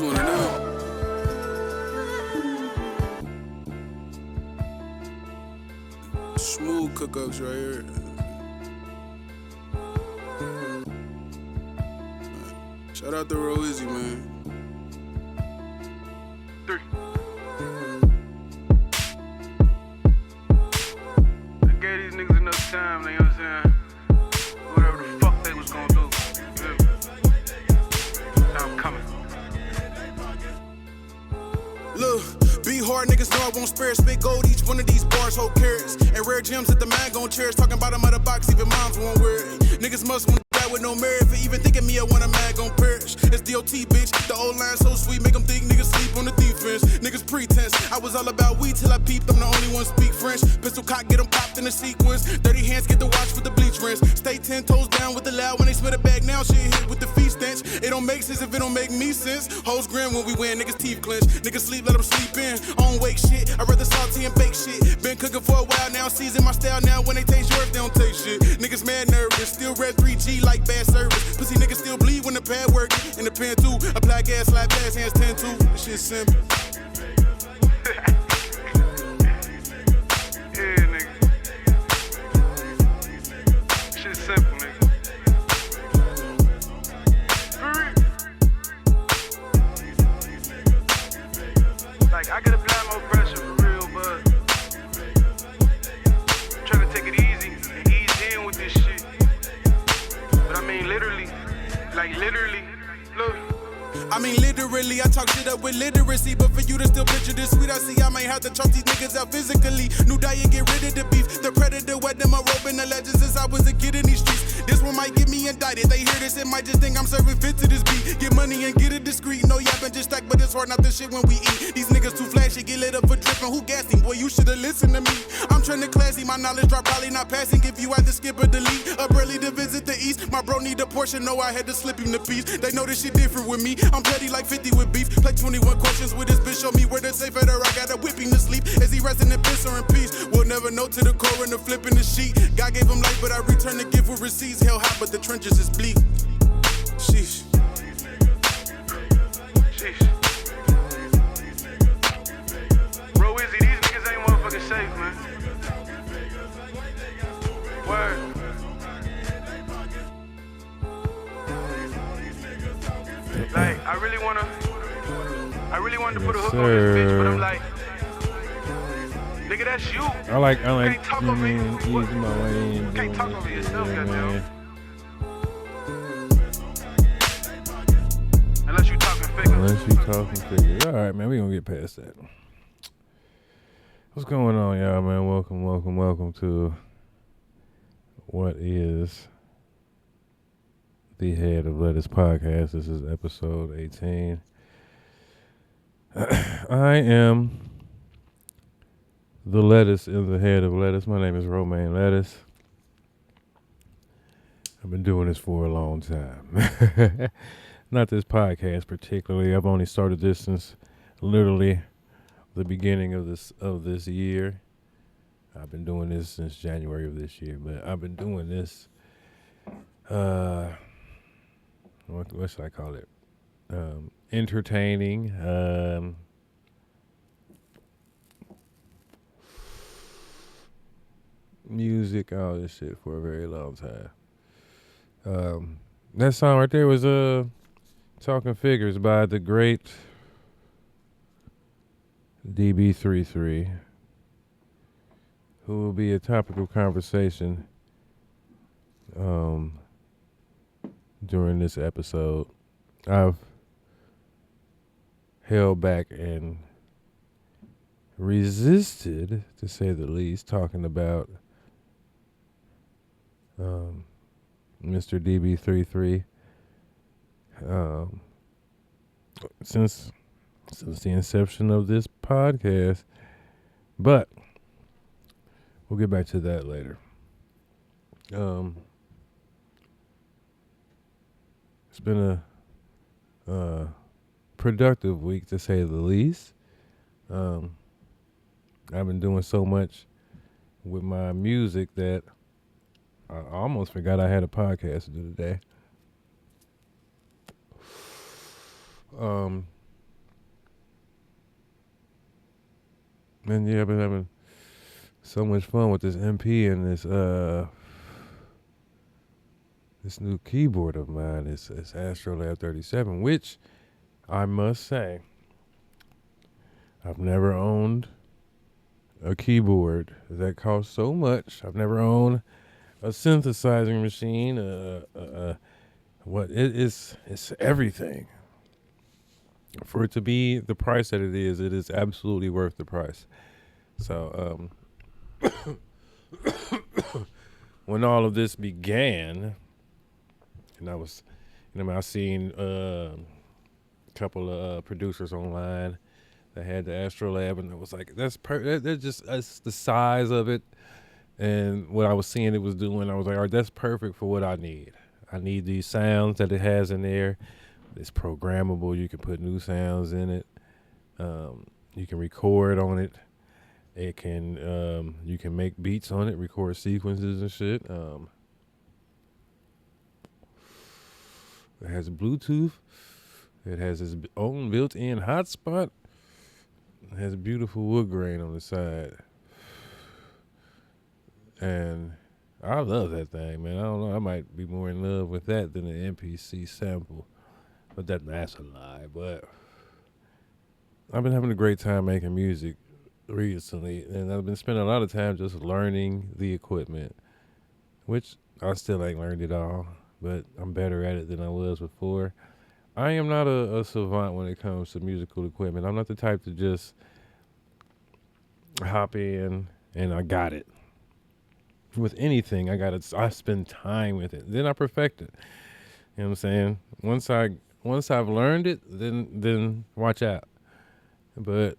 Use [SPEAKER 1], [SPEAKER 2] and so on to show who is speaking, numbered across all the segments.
[SPEAKER 1] one of them. Smooth cook-ups right here. Shout out to Real Easy, man. 3. I gave these niggas enough time, you know what I'm saying? Whatever the fuck they was gonna do. Yeah. I'm coming. Look, be hard, niggas know I won't spare. Spit gold, each one of these bars hold carrots. And rare gems that the man gon' cherish. Talking about them out of box, even moms won't wear it. Niggas must want to die with no merit. For even thinking me, I want a man gon' perish. It's DOT, bitch. The old line so sweet, make them think niggas sleep on the defense. Niggas pretense. I was all about weed till I peeped. I'm the only one speak French. Pistol cock, get them popped in the sequence. Dirty hands, get the watch with the bleach rinse. Stay 10 toes down with the loud. When they smell the bag now, shit hit with the feet stench. It don't make sense if it don't make me sense. Hoes grin when we win, niggas teeth clench. Niggas sleep, let them sleep in. On wake shit, I rather salty and bake shit. Been cooking for a while now, season my style now. When they taste yours, they don't taste shit. Niggas mad nervous, still red 3G like bad service. Pussy niggas still bleed when the pad work. In the pen too, apply gas, slap gas, hands 10-2. This shit simple. Yeah, nigga. Shit simple, nigga. Like, I gotta apply more pressure for real, but I'm trying to take it easy and ease in with this shit. But I mean, literally, look. I mean, literally, I talk shit up with literacy. But for you to still picture this sweet, I see I might have to choke these niggas out physically. New diet, get rid of the beef. The predator, wet them, I rope in the legends since I was a kid in these streets. This one might get me indicted. They hear this and might just think I'm serving fit to this beat. Get money and get it discreet. No yapping, just stack, but it's hard not the shit when we eat. These niggas too flashy, get lit up for dripping. Who gassing? Boy, you should've listened to me. I'm trying to classy, my knowledge drop probably not passing. If you either skip or delete, up early to visit the east. My bro need a portion, no, I had to slip him the piece. They know this shit different with me. I'm petty like 50 with beef. Play 21 questions with this bitch, show me where the safe at her. I got a whipping to sleep. Is he resting in peace or in peace? We'll never know to the core and the flip in the sheet. God gave him life, but I return the gift with receipts. Hell hot, but the trenches is bleak. Sheesh. Sheesh. Bro, Izzy, these niggas ain't motherfucking safe, man. Word. Like, I really wanted to put a hook on this bitch, but I'm like, nigga, that's you.
[SPEAKER 2] I like,
[SPEAKER 1] can't talk over me.
[SPEAKER 2] easy my way in.
[SPEAKER 1] Can't talk over yourself, goddamn. Unless you talking figures.
[SPEAKER 2] All right, man, we gonna get past that. What's going on, y'all, man? Welcome to what is the Head of Lettuce podcast. This is episode 18. I am the lettuce in the head of lettuce. My name is Romaine Lettuce. I've been doing this for a long time. Not this podcast particularly. I've only started this since literally the beginning of this year. I've been doing this since January of this year, but I've been doing this. What should I call it? Entertaining. Music, all this shit for a very long time. That song right there was Talking Figures by the great DB33, who will be a topic of conversation during this episode. I've held back and resisted, to say the least, talking about Mr. DB33 since the inception of this podcast, but we'll get back to that later. It's been a productive week, to say the least. I've been doing so much with my music that I almost forgot I had a podcast to do today. And yeah, I've been having so much fun with this MP and this new keyboard of mine. It's Astrolab 37, which I must say, I've never owned a keyboard that costs so much. I've never owned a synthesizing machine. It's everything. For it to be the price that it is absolutely worth the price. So, when all of this began, and I was, I seen a couple of producers online that had the Astrolab, and it was like, that's the size of it, and what I was seeing it was doing. I was like, all right, that's perfect for what I need. I need these sounds that it has in there. It's programmable. You can put new sounds in it. You can record on it. It can you can make beats on it, record sequences and shit. It has Bluetooth. It has its own built-in hotspot. It has a beautiful wood grain on the side. And I love that thing, man. I don't know. I might be more in love with that than an MPC sample. But that's a lie. But I've been having a great time making music recently. And I've been spending a lot of time just learning the equipment, which I still ain't learned it all. But I'm better at it than I was before. I am not a savant when it comes to musical equipment. I'm not the type to just hop in and I got it. With anything, I spend time with it. Then I perfect it. You know what I'm saying? Once I've learned it, then watch out. But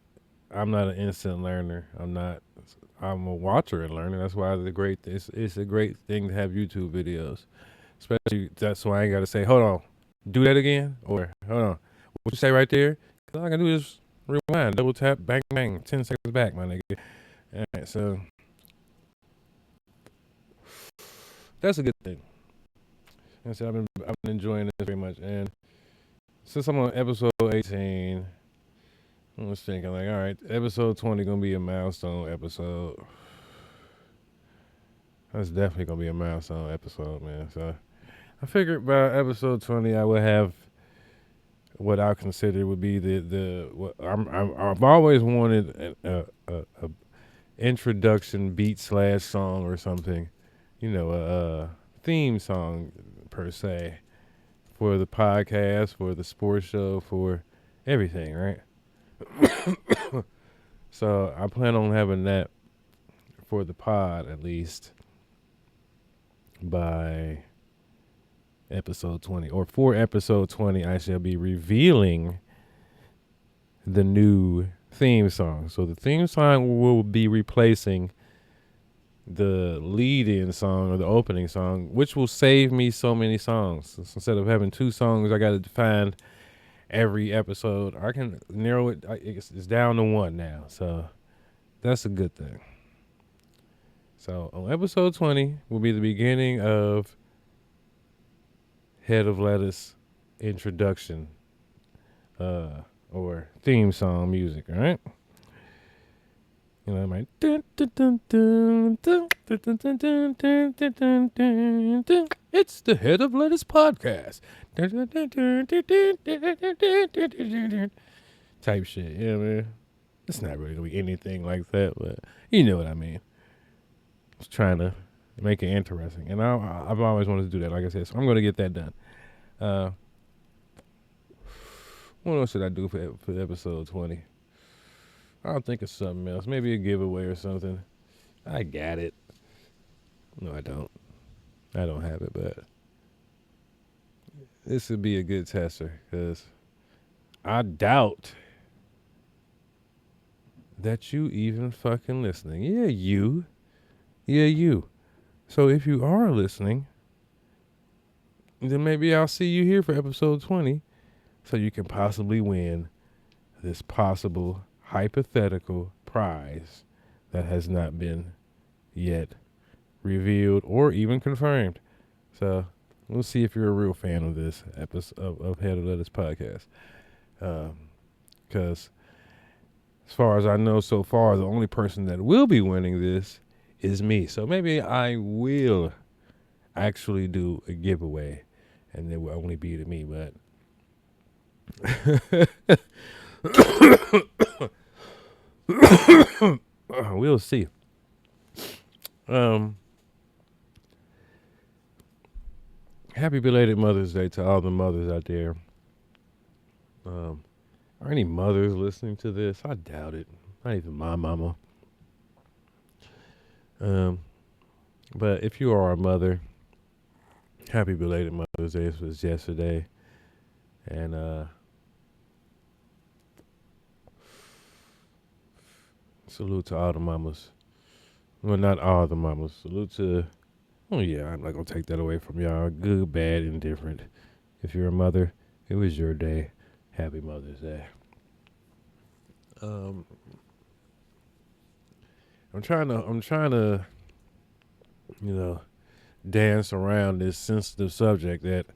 [SPEAKER 2] I'm not an instant learner. I'm a watcher and learner. That's why it's a great thing to have YouTube videos. Especially that's why I ain't gotta say, hold on, do that again, or hold on, what you say right there? Cause all I can do is rewind, double tap, bang bang, 10 seconds back, my nigga. All right, so that's a good thing. And so I've been enjoying this very much. And since I'm on episode 18, I was thinking like, all right, episode 20 gonna be a milestone episode. That's definitely gonna be a milestone episode, man. So I figured by episode 20 I would have what I consider would be I've always wanted a introduction beat / song or something, a theme song per se for the podcast, for the sports show, for everything, right? So I plan on having that for the pod at least by episode 20, or for episode 20 I shall be revealing the new theme song. So the theme song will be replacing the lead-in song or the opening song, which will save me so many songs. So instead of having 2 songs I got to find every episode, I can narrow it. It's down to 1 now, so that's a good thing. So on episode 20 will be the beginning of Head of Lettuce introduction or theme song music, all right? I might it's the Head of Lettuce podcast type shit. Yeah, man. It's not really gonna be anything like that, but you know what I mean. I was trying to make it interesting, and I've always wanted to do that, like I said, so I'm gonna get that done. What else should I do for episode 20? I'll think of something else. Maybe a giveaway or something. I got it. No, I don't. I don't have it, but this would be a good tester because I doubt that you even fucking listening. Yeah, you. Yeah, you. So if you are listening, then maybe I'll see you here for episode 20 so you can possibly win this possible hypothetical prize that has not been yet revealed or even confirmed. So we'll see if you're a real fan of this episode of Head of Lettuce podcast. Because as far as I know so far, the only person that will be winning this is me. So maybe I will actually do a giveaway, and it will only be to me. But we'll see. Happy belated Mother's Day to all the mothers out there. Are any mothers listening to this? I doubt it. Not even my mama. But if you are a mother, happy belated Mother's Day. This was yesterday. And salute to all the mamas. Well, not all the mamas. Salute to, oh yeah, I'm not going to take that away from y'all. Good, bad, indifferent. If you're a mother, it was your day. Happy Mother's Day. I'm trying to, dance around this sensitive subject that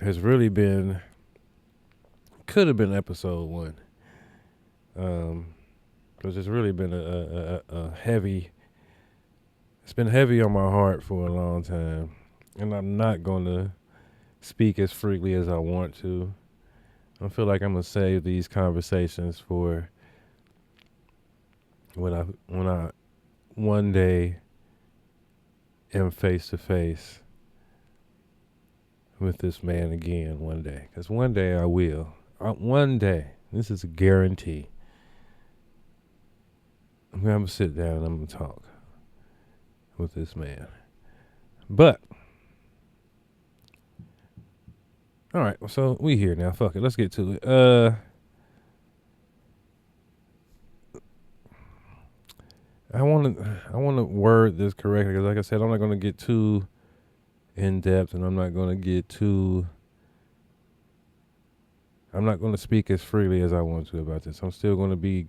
[SPEAKER 2] has really been, could have been episode 1. Because it's really been a heavy, it's been heavy on my heart for a long time. And I'm not going to speak as freely as I want to. I feel like I'm going to save these conversations for when I one day am face to face with this man again one day. Because one day I will. One day. This is a guarantee. I'm going to sit down and I'm going to talk with this man. But, all right, so we here now. Fuck it. Let's get to it. I want to word this correctly because, like I said, I'm not going to get too in depth, and I'm not going to speak as freely as I want to about this. I'm still going to be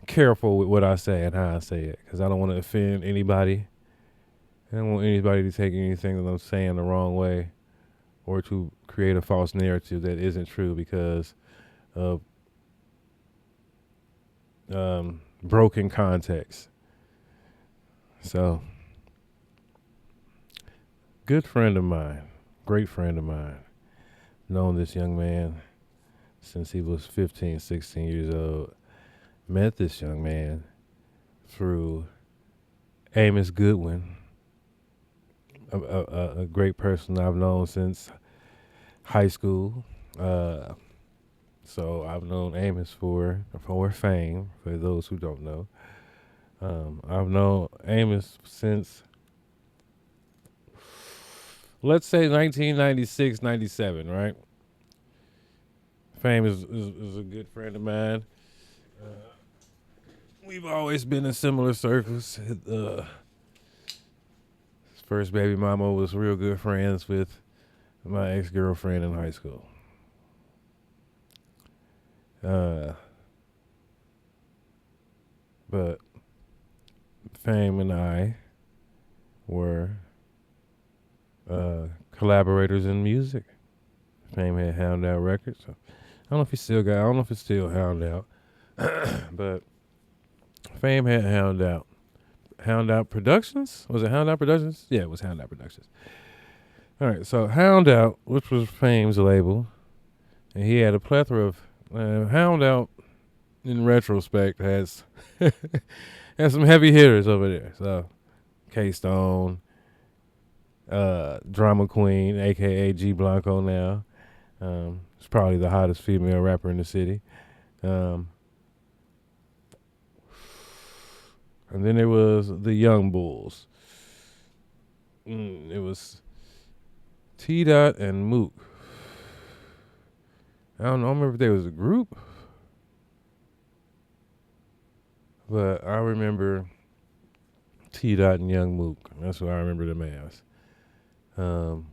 [SPEAKER 2] careful with what I say and how I say it because I don't want to offend anybody. I don't want anybody to take anything that I'm saying the wrong way or to create a false narrative that isn't true because of broken context. So, good friend of mine, great friend of mine, known this young man since he was 15, 16 years old. Met this young man through Amos Goodwin, a great person I've known since high school. So I've known Amos for fame, for those who don't know. I've known Amos since, let's say, 1996, 97, right? Fame is a good friend of mine. We've always been in similar circles. His first baby mama was real good friends with my ex-girlfriend in high school. But Fame and I were collaborators in music. Fame had Hound Out Records. So I don't know if he still got. I don't know if it's still Hound Out, but Fame had Hound Out. Hound Out Productions? Was it Hound Out Productions? Yeah, it was Hound Out Productions. All right, so Hound Out, which was Fame's label, and he had a plethora of Hound Out. In retrospect, has some heavy hitters over there. So, K-Stone, Drama Queen, a.k.a. G Blanco now. She's probably the hottest female rapper in the city. And then there was the Young Bulls. It was T-Dot and Mook. I don't remember if there was a group. But I remember T-Dot and Young Mook. That's what I remember them as. Young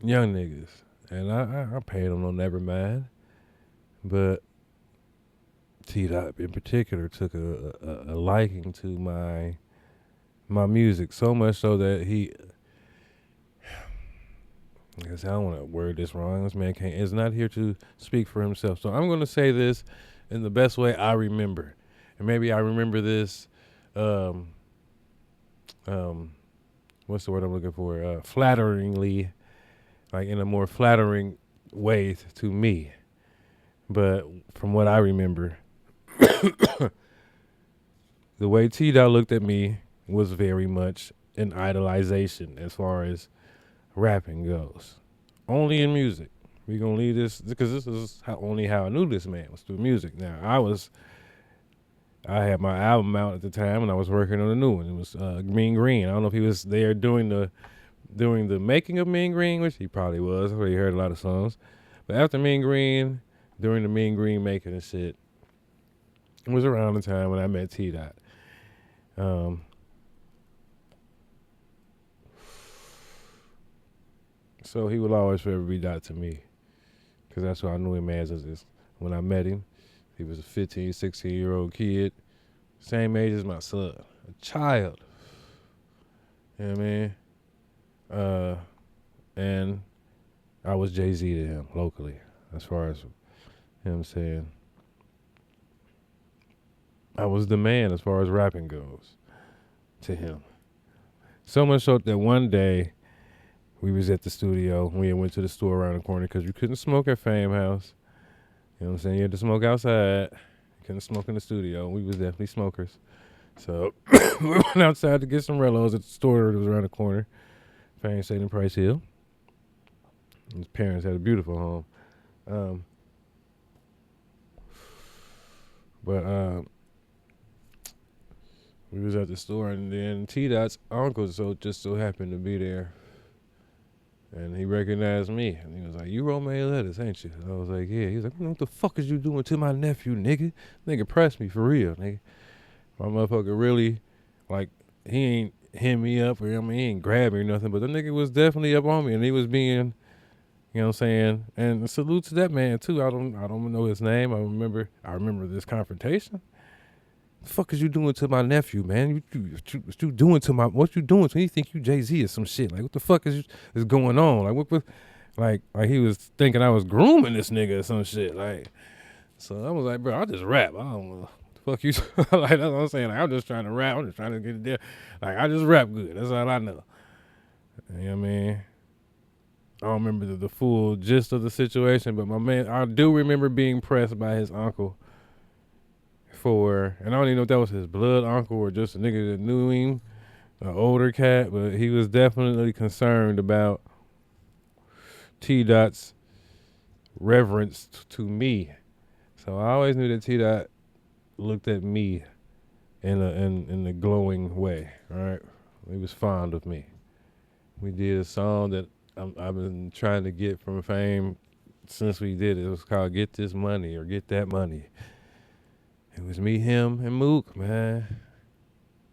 [SPEAKER 2] niggas. And I paid them no never mind. But T-Dot in particular took a liking to my music. So much so that he... I guess I don't want to word this wrong. This man is not here to speak for himself. So I'm going to say this in the best way I remember. And maybe I remember this, um, what's the word I'm looking for? Flatteringly, like in a more flattering way to me. But from what I remember, the way T Dot looked at me was very much an idolization as far as rapping goes. Only in music. We gonna leave this because this is only how I knew this man was through music. Now I had my album out at the time and I was working on a new one. It was Mean Green. I don't know if he was there doing the making of Mean Green, which he probably was. I already heard a lot of songs. But after Mean Green, during the Mean Green making and shit, it was around the time when I met T Dot. So he will always forever be Dot to me. Because that's what I knew him as when I met him. He was a 15, 16-year-old kid. Same age as my son. A child. You know what I mean? And I was Jay-Z to him locally. As far as, you know what I'm saying? I was the man as far as rapping goes to him. So much so that one day, we was at the studio. We went to the store around the corner because you couldn't smoke at Fame House. You know what I'm saying? You had to smoke outside. You couldn't smoke in the studio. We was definitely smokers. So we went outside to get some Rellos at the store that was around the corner. Fame stayed in Price Hill. His parents had a beautiful home. But we was at the store and then T-Dot's uncle just so happened to be there. And he recognized me. And he was like, you wrote my letters, ain't you? And I was like, yeah. He was like, what the fuck is you doing to my nephew, nigga? Nigga pressed me for real, nigga. My motherfucker really, like, he ain't hit me up or, I mean, he ain't grab me or nothing. But the nigga was definitely up on me. And he was being, you know what I'm saying? And salute to that man, too. I don't know his name. I remember this confrontation. What the fuck is you doing to my nephew, man? What you doing to what you doing to him? You think you Jay-Z or some shit. Like, what the fuck is going on? Like, what like he was thinking I was grooming this nigga or some shit. Like, so I was like, bro, I just rap. I don't know. What the fuck you, like, that's what I'm saying. Like, I'm just trying to rap. I'm just trying to get it there. Like, I just rap good. That's all I know. You know what I mean? I don't remember the full gist of the situation, but my man, I do remember being pressed by his uncle and I don't even know if that was his blood uncle or just a nigga that knew him, an older cat, but he was definitely concerned about T-Dot's reverence to me. So I always knew that T-Dot looked at me in a glowing way, right? He was fond of me. We did a song that I've been trying to get from Fame since we did it. It was called Get This Money or Get That Money. It was me, him, and Mook, man.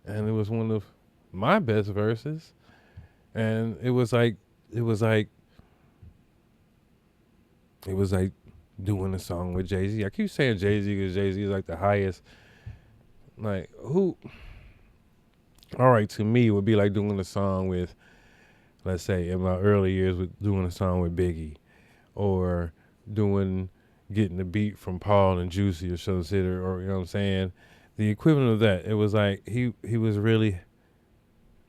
[SPEAKER 2] And it was one of my best verses. And it was like doing a song with Jay-Z. I keep saying Jay-Z because Jay-Z is like the highest. Like, who? All right, to me, it would be like doing a song with, let's say, in my early years, with doing a song with Biggie. Or getting the beat from Paul and Juicy or Show City or you know what I'm saying? The equivalent of that. It was like he was really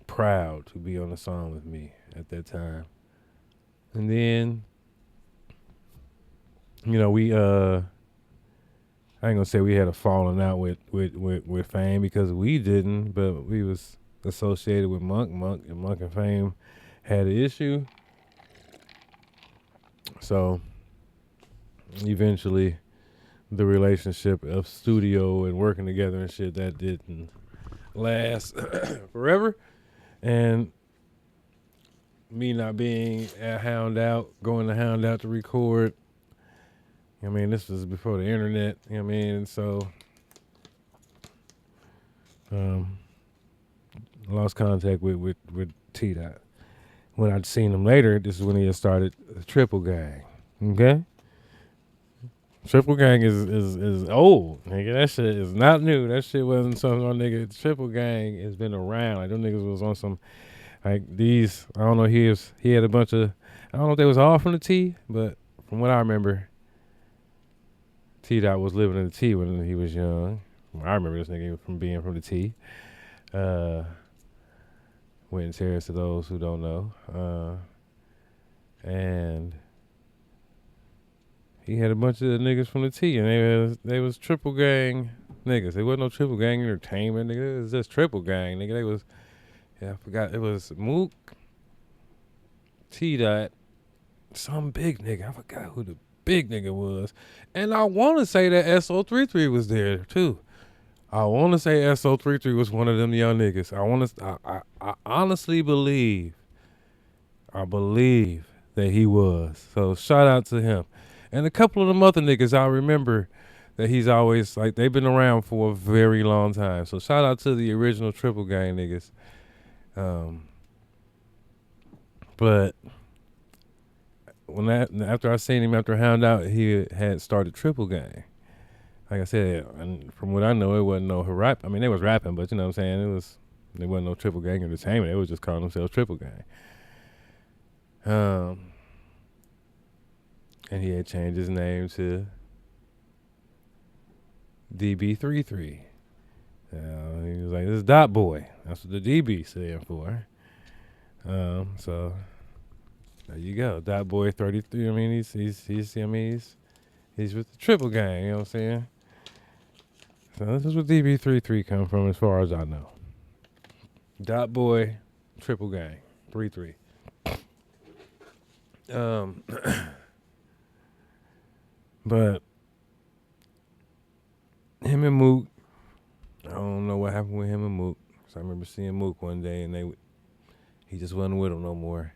[SPEAKER 2] proud to be on a song with me at that time. And then, you know, we I ain't gonna say we had a falling out with Fame because we didn't, but we was associated with Monk and Fame had an issue. So eventually the relationship of studio and working together and shit, that didn't last forever. And me not being at Hound Out, going to Hound Out to record, I mean, this was before the internet, you know what I mean? So lost contact with T-Dot. When I'd seen him later, this is when he had started the Triple Gang. Okay? Triple Gang is old, nigga. That shit is not new. That shit wasn't something on nigga. Triple Gang has been around. Like, them niggas was on some, like, these, I don't know, he had a bunch of, I don't know if they was all from the T, but from what I remember, T-Dot was living in the T when he was young. I remember this nigga from being from the T. Winton Terrace, to those who don't know. And he had a bunch of niggas from the T, and they was triple gang niggas. There wasn't no triple gang entertainment, nigga. It was just triple gang, nigga. They was, I forgot, it was Mook, T-Dot, some big nigga. I forgot who the big nigga was. And I want to say that SO33 was there, too. I want to say SO33 was one of them young niggas. I honestly believe that he was. So shout out to him. And a couple of them other niggas I remember that he's always, like, they've been around for a very long time. So shout out to the original Triple Gang niggas. But after I seen him after Hound Out, he had started Triple Gang. Like I said, and from what I know, it wasn't no rap. I mean, they was rapping, but you know what I'm saying? There wasn't no Triple Gang entertainment. They was just calling themselves Triple Gang. And he had changed his name to DB33. He was like, this is Dot Boy. That's what the DB stand for. So there you go, Dot Boy 33. I mean, he's with the Triple Gang. You know what I'm saying? So this is where DB33 come from, as far as I know. Dot Boy, Triple Gang, 33. But him and Mook, I don't know what happened with him and Mook. So I remember seeing Mook one day, and he just wasn't with him no more.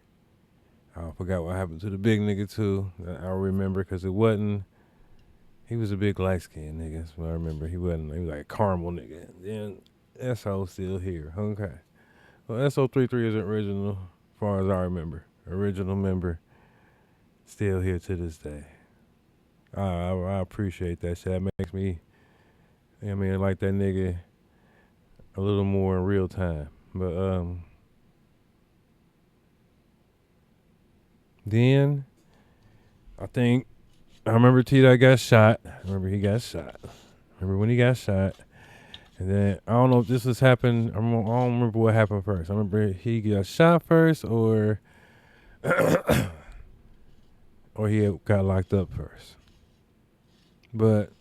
[SPEAKER 2] I forgot what happened to the big nigga too. I remember because it wasn't. He was a big light skinned nigga. That's what I remember. He was like a caramel nigga. Then SO still here. Okay. Well, SO33 is original, as far as I remember. Original member, still here to this day. I appreciate that shit. That makes me, I mean, like that nigga a little more in real time. But then I remember T-Dot got shot. I remember he got shot. Remember when he got shot. And then, I don't know if this has happened. I don't remember what happened first. I remember he got shot first or he got locked up first. But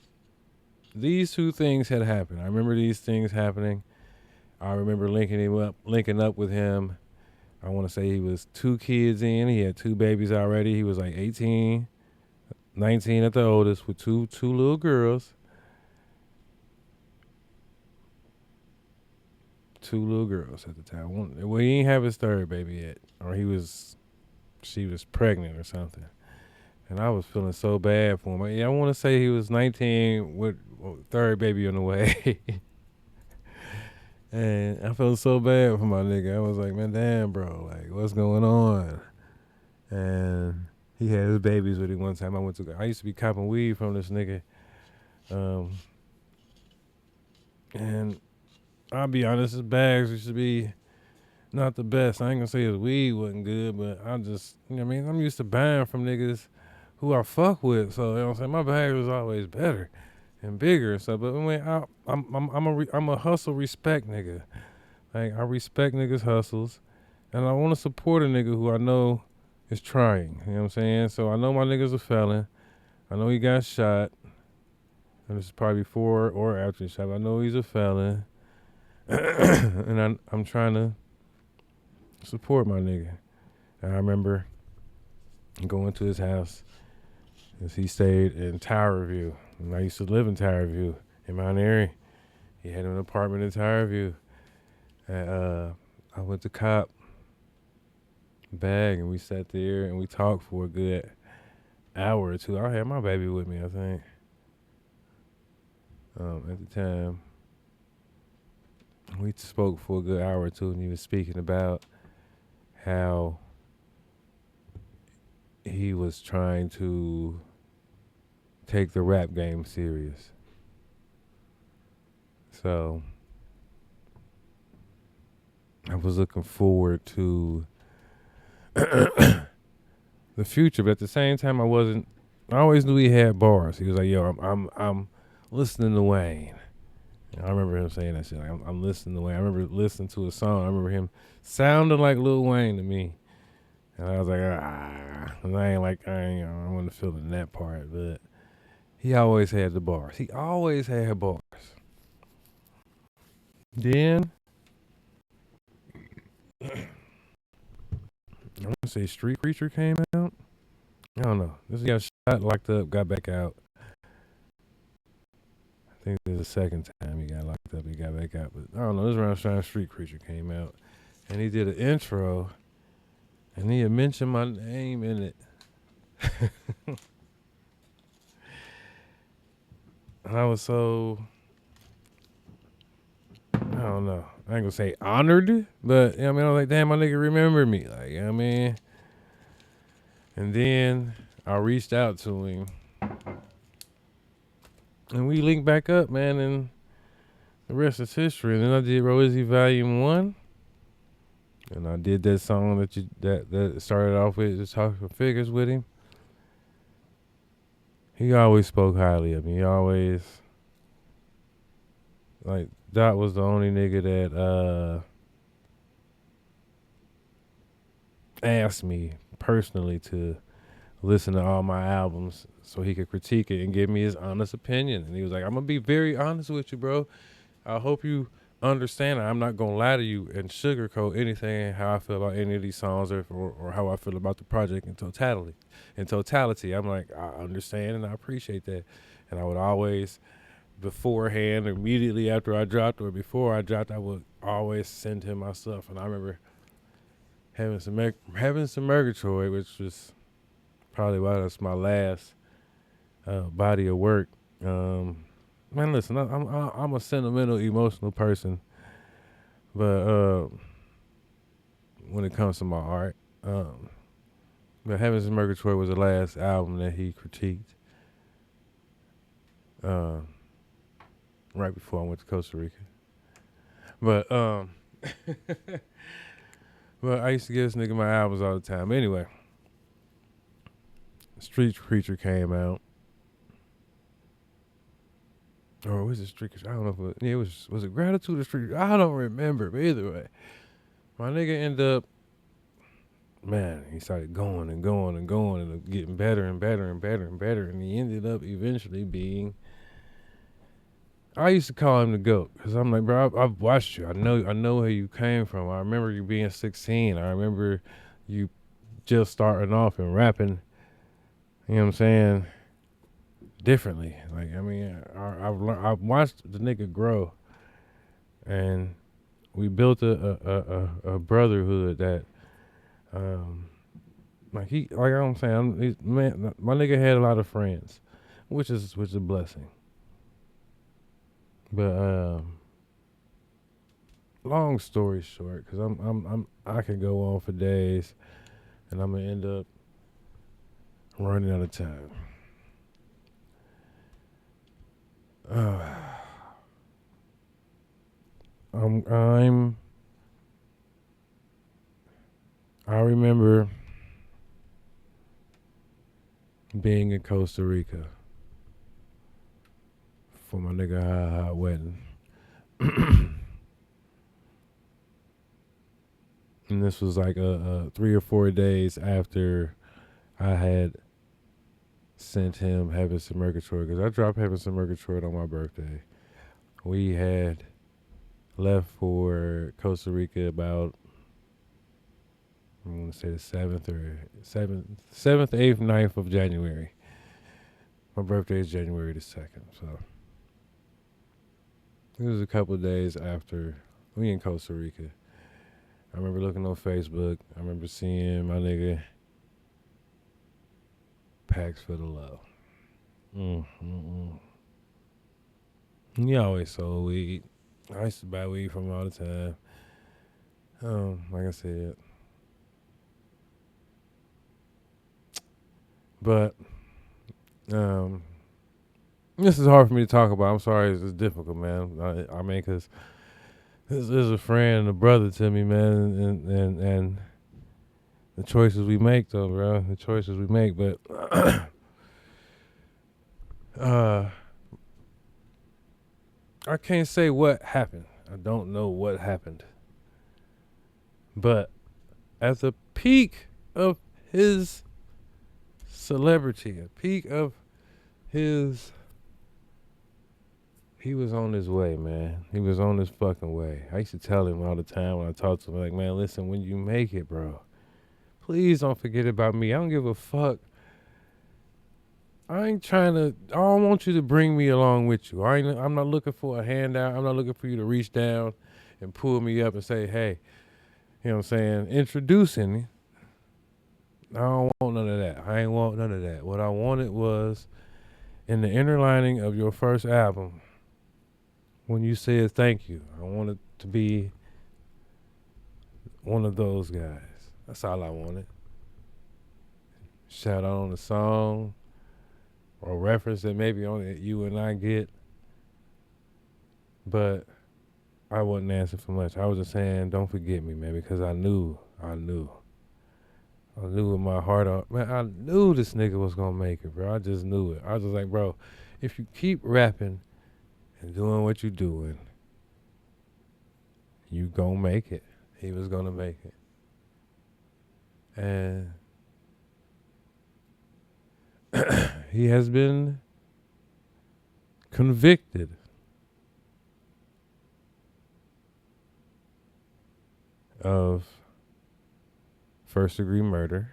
[SPEAKER 2] these two things had happened. I remember these things happening. I remember linking up with him. I want to say he was 2 kids in. He had 2 babies already. He was like 18, 19 at the oldest with two little girls. 2 little girls at the time. Well, he didn't have his 3rd baby yet. Or she was pregnant or something. And I was feeling so bad for him. I want to say he was 19 with 3rd baby on the way. And I felt so bad for my nigga. I was like, man, damn, bro. Like, what's going on? And he had his babies with him one time. I used to be copping weed from this nigga. And I'll be honest, his bags used to be not the best. I ain't gonna say his weed wasn't good, but I just, you know what I mean? I'm used to buying from niggas who I fuck with. So, you know what I'm saying? My bag was always better and bigger. So, but when I'm a hustle respect nigga. Like, I respect niggas' hustles. And I want to support a nigga who I know is trying. You know what I'm saying? So, I know my nigga's a felon. I know he got shot. And this is probably before or after the shot. I know he's a felon. And I'm trying to support my nigga. And I remember going to his house as he stayed in Tower View. And I used to live in Tower View in Mount Airy. He had an apartment in Tower View. And I went to cop bag and we sat there and we talked for a good hour or two. I had my baby with me, I think. At the time, we spoke for a good hour or two, and he was speaking about how he was trying to take the rap game serious. So I was looking forward to the future, but at the same time, I wasn't I always knew he had bars. He was like, "Yo, I'm listening to Wayne." And I remember him saying that shit. Like, I'm listening to Wayne. I remember listening to a song. I remember him sounding like Lil Wayne to me, and I was like, And I wasn't feeling that part, but he always had the bars. He always had bars. Then I want to say Street Preacher came out. I don't know. This guy got shot, locked up, got back out. I think this is the second time he got locked up. He got back out, but I don't know. This round time Street Preacher came out, and he did an intro, and he had mentioned my name in it. And I was so, I don't know. I ain't gonna say honored, but I was like, damn, my nigga remember me. Like, you know what I mean? And then I reached out to him, and we linked back up, man, and the rest is history. And then I did Rosie Volume 1, and I did that song that started off with just talking figures with him. He always spoke highly of me. He always, like, Dot was the only nigga that asked me personally to listen to all my albums so he could critique it and give me his honest opinion. And he was like, I'm going to be very honest with you, bro. I hope you understand that I'm not going to lie to you and sugarcoat anything, how I feel about any of these songs or how I feel about the project in totality. I'm like, I understand and I appreciate that. And I would always, beforehand, immediately after I dropped or before I dropped, I would always send him my stuff. And I remember having some Murgatroyd, which was probably why that's my last body of work. Man, listen, I'm a sentimental, emotional person, but when it comes to my art, but Heavens and Murgatroyd was the last album that he critiqued right before I went to Costa Rica. But but I used to give this nigga my albums all the time. Anyway, Street Preacher came out. Or was it Street? I don't know if it was it Gratitude or Street? I don't remember, but either way, my nigga ended up, man, he started going and going and going and getting better and better and better and better, and he ended up eventually being, I used to call him the GOAT, because I'm like, bro, I've watched you. I know where you came from. I remember you being 16. I remember you just starting off and rapping, you know what I'm saying, differently. Like, I've watched the nigga grow, and we built a brotherhood that, like I'm saying, man, my nigga had a lot of friends, which is a blessing. But long story short, because I can go on for days, and I'm gonna end up running out of time. I remember being in Costa Rica for my nigga hot wedding. And this was like 3 or 4 days after I had sent him Heavens to Murgatroyd, because I dropped Heavens to Murgatroyd on my birthday. We had left for Costa Rica about, I want to say the 7th, 8th, 9th of January. My birthday is January the 2nd, so it was a couple of days after we in Costa Rica. I remember looking on Facebook. I remember seeing my nigga Packs for the Low. He always sold weed. I used to buy weed from him all the time. Like I said. But this is hard for me to talk about. I'm sorry, it's difficult, man. I mean, because this is a friend and a brother to me, man, and the choices we make, though, bro. The choices we make, but I can't say what happened. I don't know what happened. But at the peak of his celebrity, at peak of his, he was on his way, man. He was on his fucking way. I used to tell him all the time when I talked to him, like, man, listen, when you make it, bro, please don't forget about me. I don't give a fuck. I don't want you to bring me along with you. I'm not looking for a handout. I'm not looking for you to reach down and pull me up and say, hey, you know what I'm saying, introducing. I don't want none of that. I ain't want none of that. What I wanted was in the inner lining of your first album, when you said thank you, I wanted to be one of those guys. That's all I wanted. Shout out on the song or reference that maybe only you and I get. But I wasn't asking for much. I was just saying, don't forget me, man, because I knew with my heart, man, I knew this nigga was going to make it, bro. I just knew it. I was just like, bro, if you keep rapping and doing what you're doing, you going to make it. He was going to make it. And he has been convicted of first-degree murder.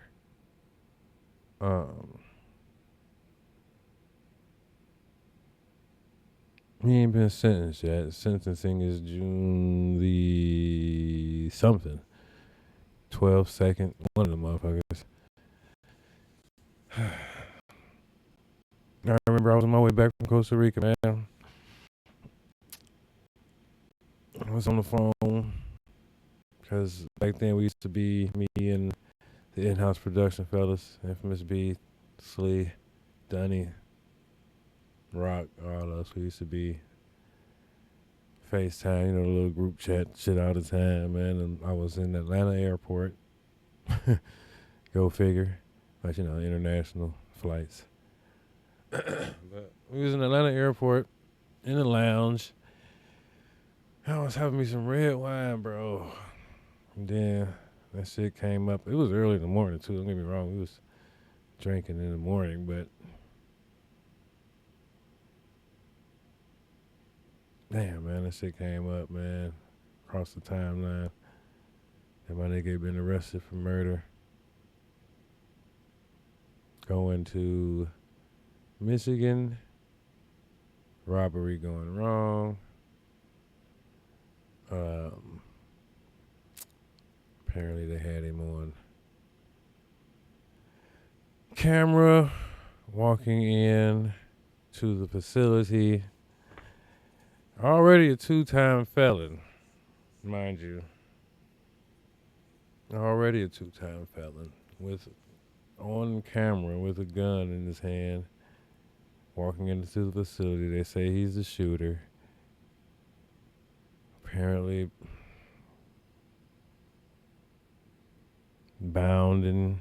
[SPEAKER 2] He ain't been sentenced yet. Sentencing is June the something. 12/2, one of the motherfuckers. I remember I was on my way back from Costa Rica, man. I was on the phone because back then we used to be, me and the in-house production fellas, Infamous B, Slee, Dunny, Rock, all us. We used to be FaceTime, a little group chat shit all the time, man. And I was in Atlanta airport. Go figure. But, international flights. But we was in Atlanta airport, in the lounge. I was having me some red wine, bro. And then that shit came up. It was early in the morning, too. Don't get me wrong. We was drinking in the morning, but damn, man, that shit came up, man. Across the timeline. And my nigga had been arrested for murder. Going to Michigan. Robbery going wrong. Apparently they had him on camera walking in to the facility. Already a 2-time felon, mind you. Already a 2-time felon with on camera with a gun in his hand, walking into the facility. They say he's the shooter. Apparently bound and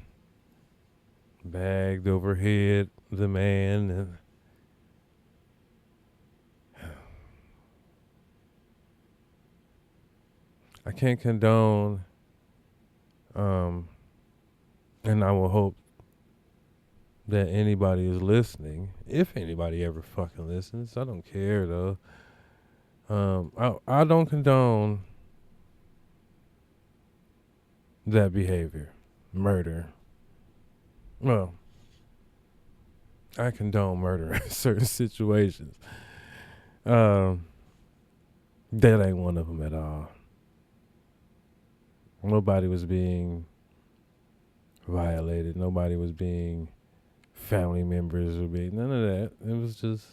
[SPEAKER 2] bagged overhead the man, and I can't condone, and I will hope that anybody is listening, if anybody ever fucking listens. I don't care though. I don't condone that behavior, murder. Well, I condone murder in certain situations. That ain't one of them at all. Nobody was being violated. Nobody was being family members or being none of that. It was just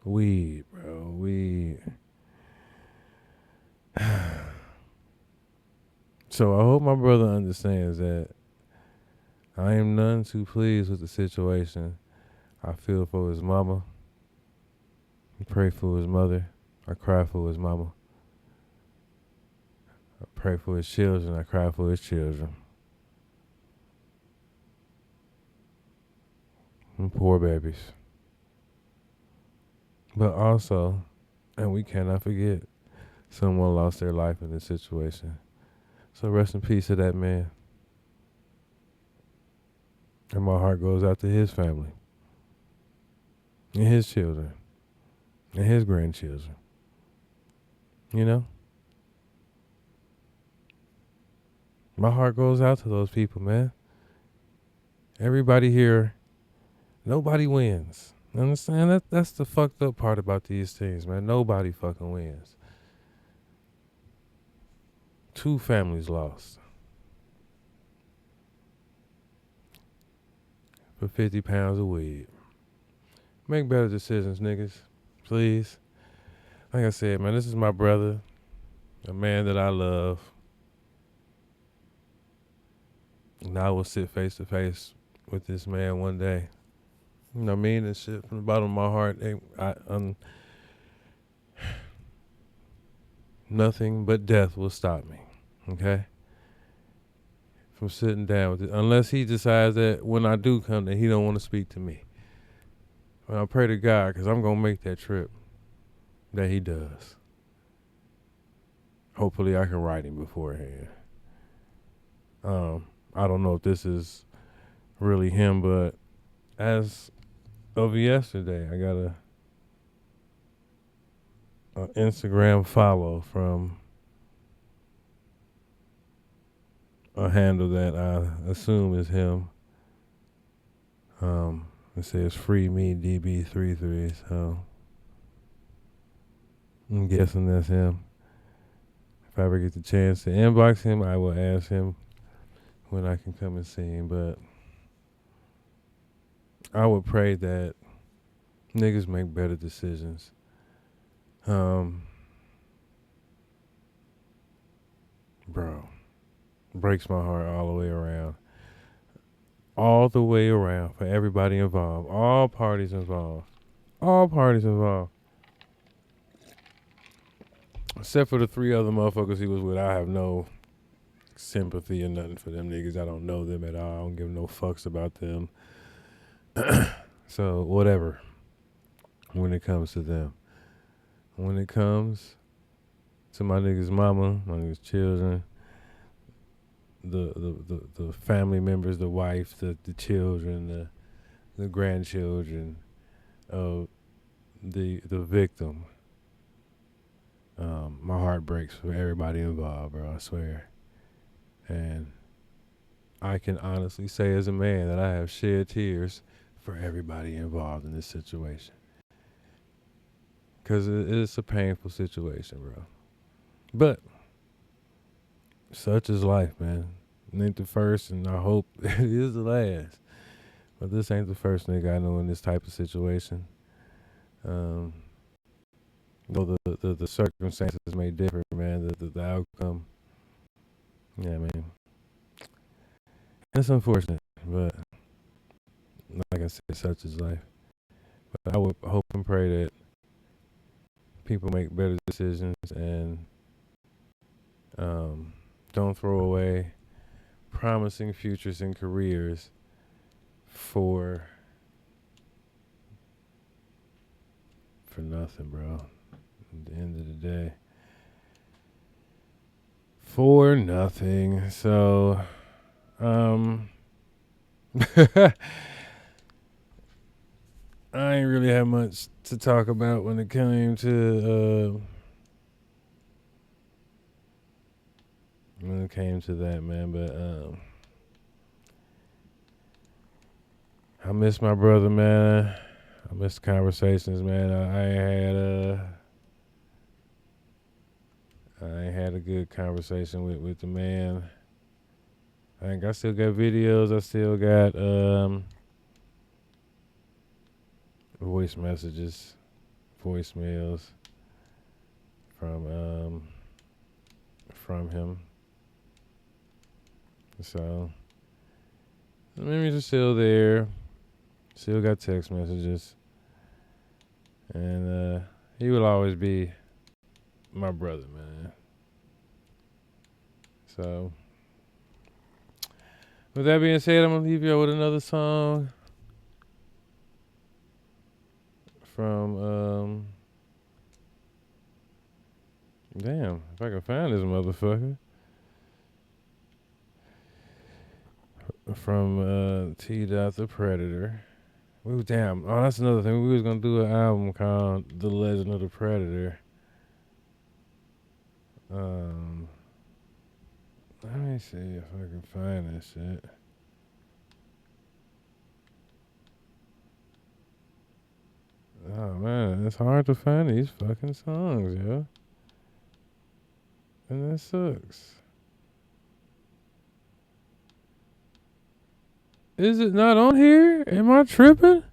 [SPEAKER 2] weed, bro. Weed. So I hope my brother understands that I am none too pleased with the situation. I feel for his mama. I pray for his mother. I cry for his mama. I pray for his children. I cry for his children. And poor babies. But also, and we cannot forget, someone lost their life in this situation. So rest in peace to that man. And my heart goes out to his family, and his children, and his grandchildren. You know? My heart goes out to those people, man. Everybody here, nobody wins. Understand that? That's the fucked up part about these things, man. Nobody fucking wins. 2 families lost for 50 pounds of weed. Make better decisions, niggas. Please. Like I said, man, this is my brother, a man that I love. And I will sit face to face with this man one day. You know what I mean? This shit from the bottom of my heart. Nothing but death will stop me. Okay? From sitting down with it. Unless he decides that when I do come that he don't want to speak to me. And I pray to God, because I'm going to make that trip, that he does. Hopefully I can write him beforehand. I don't know if this is really him, but as of yesterday, I got a Instagram follow from a handle that I assume is him. It says free me DB33, so I'm guessing that's him. If I ever get the chance to inbox him, I will ask him when I can come and see him. But I would pray that niggas make better decisions. Bro, breaks my heart all the way around. All the way around for everybody involved. All parties involved. All parties involved. Except for the 3 other motherfuckers he was with. I have no sympathy or nothing for them niggas. I don't know them at all. I don't give no fucks about them. So, whatever. When it comes to them. When it comes to my niggas' mama, my niggas' children, the family members, the wife, the children, the grandchildren of the victim. My heart breaks for everybody involved, bro, I swear. And I can honestly say as a man that I have shed tears for everybody involved in this situation. Because it's a painful situation, bro. But such is life, man. It ain't the first, and I hope it is the last. But this ain't the first nigga I know in this type of situation. Though the circumstances may differ, man, the outcome, yeah, man. It's unfortunate, but like I said, such is life. But I would hope and pray that people make better decisions and don't throw away promising futures and careers for nothing, bro. At the end of the day, for nothing. So, I ain't really have much to talk about when it came to that, man. But I miss my brother, man. I miss conversations, man. I ain't had a good conversation with the man. I think I still got videos. I still got voice messages, voicemails from him. So the memories are still there. Still got text messages. And he will always be my brother, man. So with that being said, I'm gonna leave y'all with another song from damn, if I can find this motherfucker. From T. Dot the Predator. Oh that's another thing. We was gonna do an album called The Legend of the Predator. Let me see if I can find this shit. Oh man, it's hard to find these fucking songs, yo. And that sucks. Is it not on here? Am I tripping?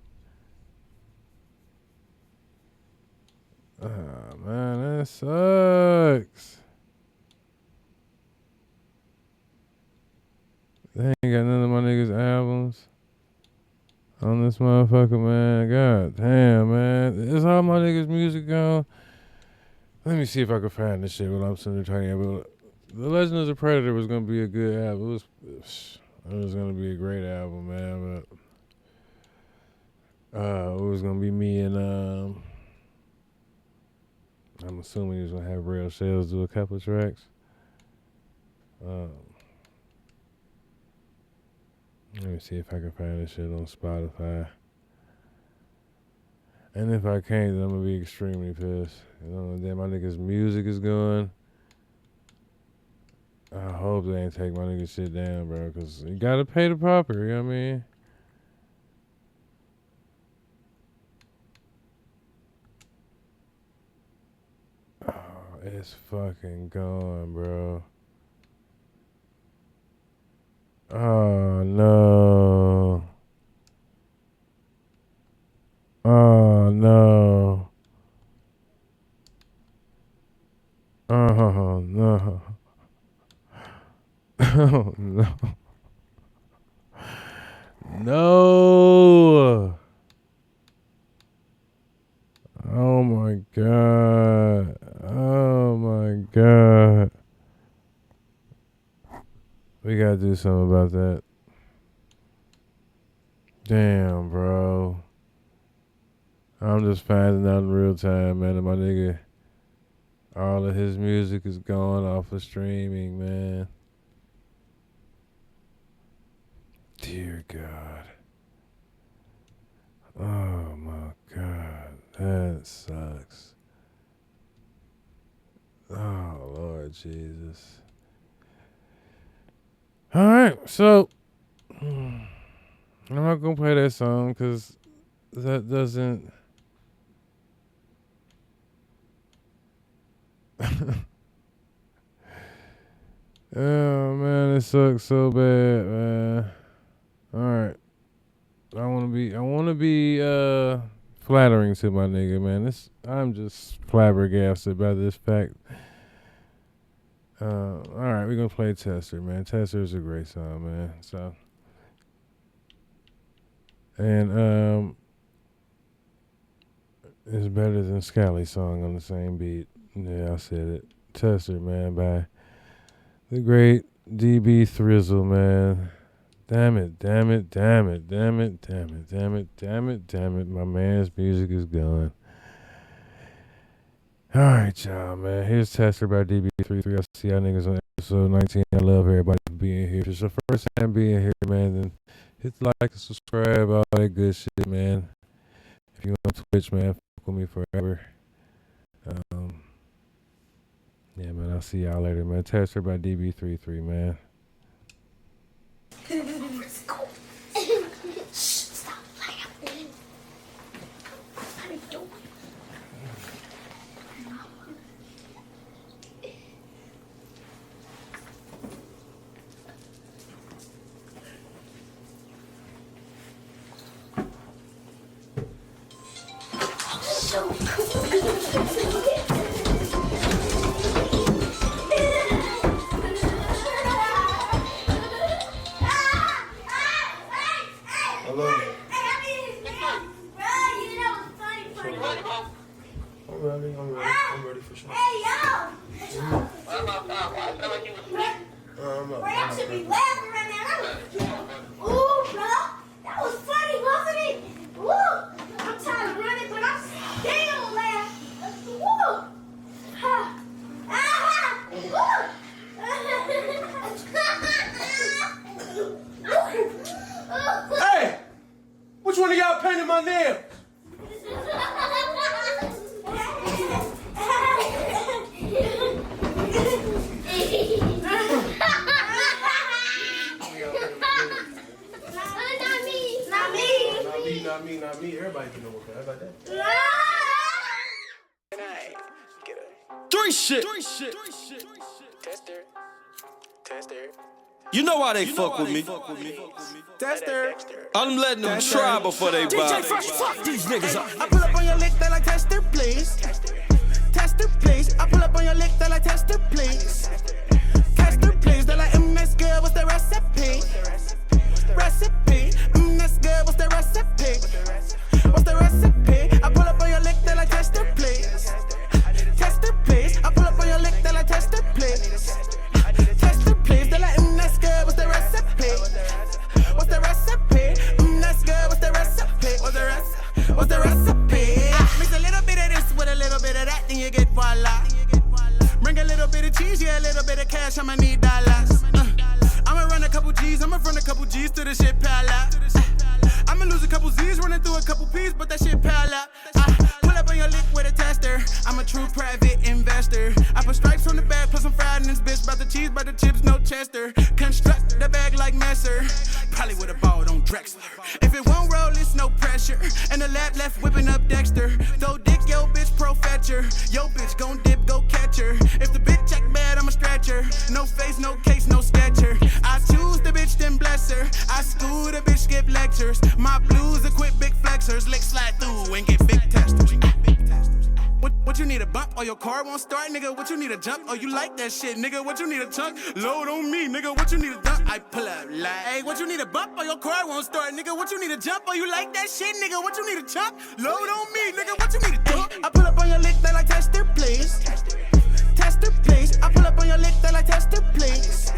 [SPEAKER 2] Oh man, that sucks. They ain't got none of my niggas' albums on this motherfucker, man. God damn, man. Is all my niggas' music gone? Let me see if I can find this shit while I'm sitting there talking about it. The Legend of the Predator was gonna be a good album. It was gonna be a great album, man, but it was gonna be me and I'm assuming he was gonna have Real Shells do a couple of tracks. Let me see if I can find this shit on Spotify. And if I can't, then I'm gonna be extremely pissed. You know, then my niggas' music is gone. I hope they ain't take my nigga shit down, bro, cause you gotta pay the pauper, you know what I mean? Oh, it's fucking gone, bro. Oh no. Oh no. Oh no. Oh no. No. Oh my god. Oh my god. We gotta do something about that. Damn, bro. I'm just finding out in real time, man, that my nigga, all of his music is going off of streaming, man. Dear God. Oh my God. That sucks. Oh, Lord Jesus. Alright, so I'm not gonna play that song because that doesn't. Oh man, it sucks so bad, man. Alright. I wanna be flattering to my nigga, man. I'm just flabbergasted by this fact. Alright, we're gonna play Tester, man. Tester is a great song, man. So and it's better than Scally's song on the same beat. Yeah, I said it. Tester, man, by the great DB Thrizzle, man. Damn it, damn it, damn it, damn it, damn it, damn it, damn it, damn it. My man's music is gone. Alright, y'all, man. Here's Tester by DB33. I'll see y'all niggas on episode 19. I love everybody for being here. If it's your first time being here, man, then hit the like and subscribe, all that good shit, man. If you on Twitch, man, fuck with me forever. Yeah, man, I'll see y'all later, man. Tester by DB33, man.
[SPEAKER 3] Stop laughing. What are you doing? So cool.
[SPEAKER 1] I'm ready for sure.
[SPEAKER 3] Hey, yo! Bro, y'all should be laughing right now. Ooh, bro, that was funny, wasn't it? Ooh, I'm tired of running, but I'm
[SPEAKER 4] my nails. Not me. Everybody can know what kind. How about that? Three shit.
[SPEAKER 5] Tester.
[SPEAKER 4] You know why they fuck with me.
[SPEAKER 5] Tester.
[SPEAKER 4] I'm letting them try before they buy.
[SPEAKER 6] DJ Fresh, fuck these niggas up.
[SPEAKER 5] I pull up on your lick, they like tester, please. Tester, please. I pull up on your lick, they like tester, please. Tester, please. They like, that's good. What's the recipe? Recipe. That's good. What's the recipe? What's the recipe? I pull up on your lick, they like tester, please. Tester, please. I pull up on your lick, they like tester, please. Tester, please. They like, that's good. What's the recipe? What's the recipe? That's good. What's the recipe? What's the recipe? Mix a little bit of this with a little bit of that, then you get voila. Bring a little bit of cheese, yeah, a little bit of cash, I'ma need dollars. I'ma run a couple G's, I'ma run a couple G's to the shit pile out. I'ma lose a couple Z's, running through a couple P's, but that shit pile out. Pull up on your lick with a tester. I'm a true private investor. I put stripes on the bag, plus I'm fried in this bitch. About the cheese, by the chips, no Chester. Construct the bag like Messer. Probably with a ball on Drexler. If it won't roll, it's no pressure. And the lap left whipping up Dexter. Throw dick, yo bitch, pro fetcher. Yo bitch, gon' dip, go catch her. If the bitch check bad, I'm a stretcher. No face, no case, no sketcher. I choose the bitch, then bless her. I school the bitch, skip lectures. My blues equip big flexors. Lick slide through and get big testers. What you need a bump or your car won't start, nigga? What you need a jump? Oh, you like that shit, nigga? What you need a chunk? Load on me, nigga. What you need a dump? I pull up like, hey, what you need a bump or your car won't start, nigga? What you need a jump? Oh, you like that shit, nigga? What you need a chunk? Load on me, nigga. What you need a dump? I pull up on your lick, they like tester, please. Tester, please. I pull up on your lick, they like tester, please.